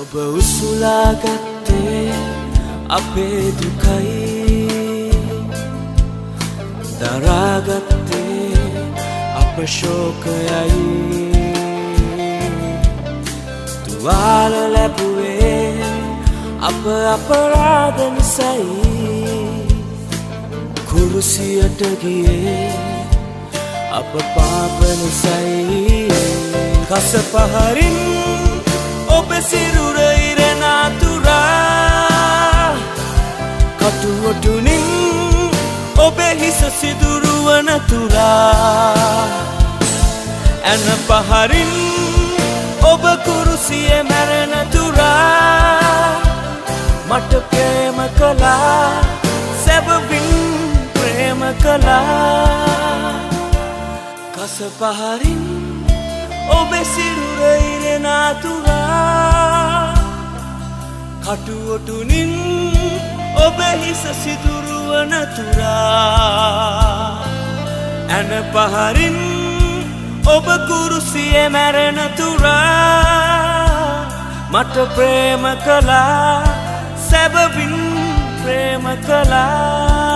ඔබ උසුලාගත්තේ අපේ දුකයි දරාගත්තේ අප ශෝකයයි තුවාල ලැබුවේ අප අපරාධ නිසයි කුරුසියට ගියේ අප පාප නිසයි කස පහරින් ඔබ සිරුර ඉරෙන අතුරා කටුවටුනින් ඔබේ හිස සිදුරුවන තුරා ඇන පහරින් ඔබ කුරුසියේ මැරෙන තුරා මට ප්‍රේම කළා සැබවින් ප්‍රේම කළා කස පහරින් ඔබේ සිරුර ඉරෙන අතුරා කටුවටුනින් ඔබේ හිස සිදුරුවන තුරා ඇන පහරින් ඔබ කුරුසියේ මැරෙන තුරා මට ප්‍රේම කළා සැබවින් ප්‍රේම කළා